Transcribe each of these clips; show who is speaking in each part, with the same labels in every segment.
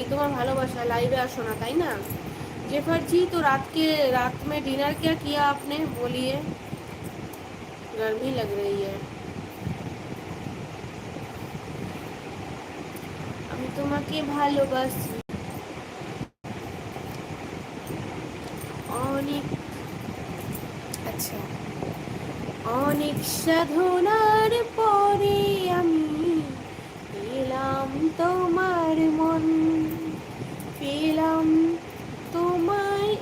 Speaker 1: তোমার भालोबासा लाइव আসो ना তাই না जेफर जी तो रात में डिनर क्या किया आपने बोलिए गर्मी लग रही है আমি তোমাকে ভালোবাসি অনেক আচ্ছা অনেক সাধনার পরে আমি পেলাম তোমার মন পেলাম তোমায়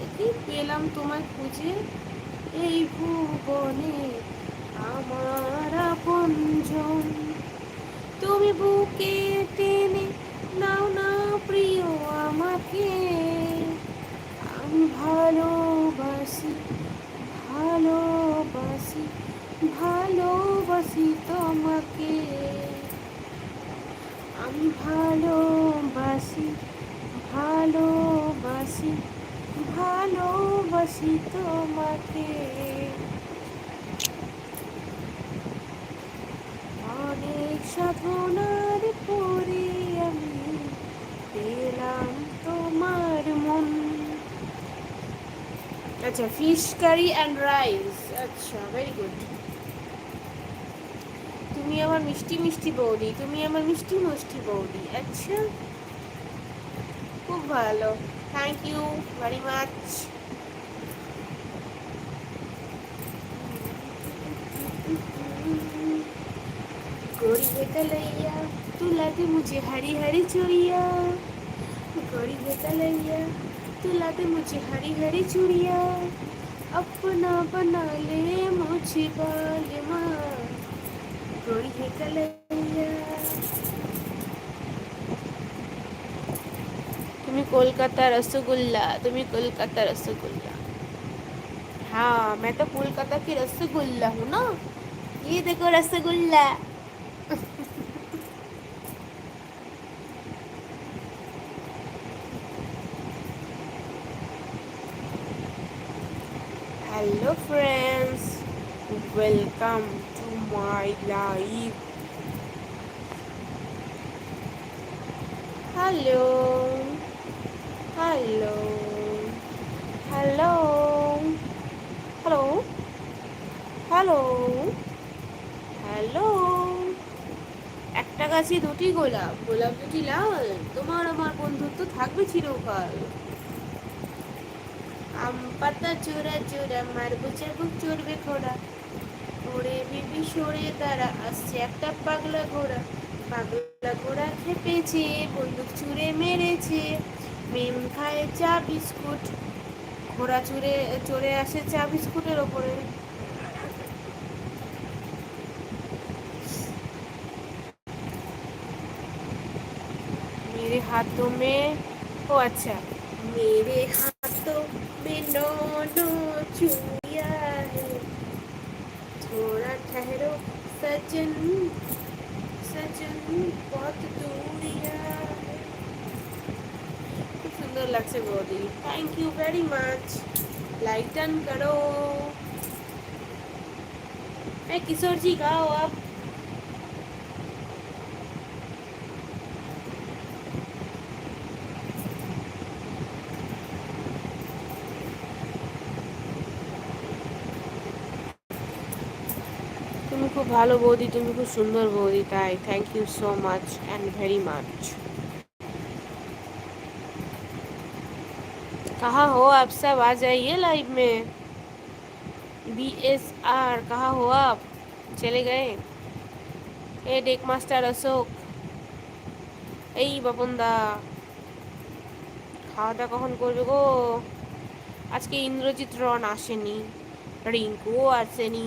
Speaker 1: পেলাম তোমায় খুঁজে এই ভুবনে আমার আপনজন তুমি বুকে টেনে নাও না প্রিয় আমাকে আমি ভালোবাসি ভালোবাসি ভালোবাসি তোমাকে আমি ভালোবাসি ভালোবাসি ভালোবাসি তোমাকে অনেক সাধনার পরে আমি পেলাম তোমার মন আচ্ছা ফিশ কারি অ্যান্ড রাইস আচ্ছা ভেরি গুড তুমি আমার মিষ্টি মিষ্টি বৌদি তুমি আমার মিষ্টি মিষ্টি বৌদি আচ্ছা খুব ভালো থ্যাংক ইউ ভেরি মাচ गोरी है कलैया तू लाते मुझे हरी हरी चूड़िया गोरी है कलैया तू लाते मुझे हरी हरी चूड़िया अपना बना ले मुझे बाल माँ गोरी है कलैया तुम्हें कोलकाता रसगुल्ला तुम्हें कोलकाता रसगुल्ला हाँ मैं तो कोलकाता की रसगुल्ला हूँ ना ये देखो rasgulla hello friends welcome to my live hello hello hello hello hello hello একটা গাছে দুটি গোলাপ গোলাপ দুটি লাল তোমার আমার বন্ধুত্ব থাকবে চিরকাল আম পাতা চোরা চোরা মারবো চাবুক চড়বে ঘোড়া ওরে বিবি সরে তারা আসছে একটা পাগলা ঘোড়া পাগলা ঘোড়া খেপেছে বন্দুক ছুঁড়ে মেরেছে মেম খায় চা বিস্কুট ঘোড়া চড়ে আসে চা বিস্কুটের ওপরে मेरे हाथों में ओ अच्छा मेरे हाथों में नौ नौ चूड़ियां है थोड़ा ठहरो सजन सजन बहुत दूरियां है खूब सुंदर लगছে body thank you very much like done करो किशोर जी गाओ आप তুমি খুব ভালো বৌদি তুমি খুব সুন্দর বৌদি তাই thank you so much and very much कहाँ हो आप सब आ जाइए लाइव में BSR कहाँ हो आप चले गए ए डेक मास्टर अशोक এই বাপনদা খাওয়া দাওয়া কখন করবে গো আজকে ইন্দ্রজিৎ রন আসেনি রিঙ্কুও আসেনি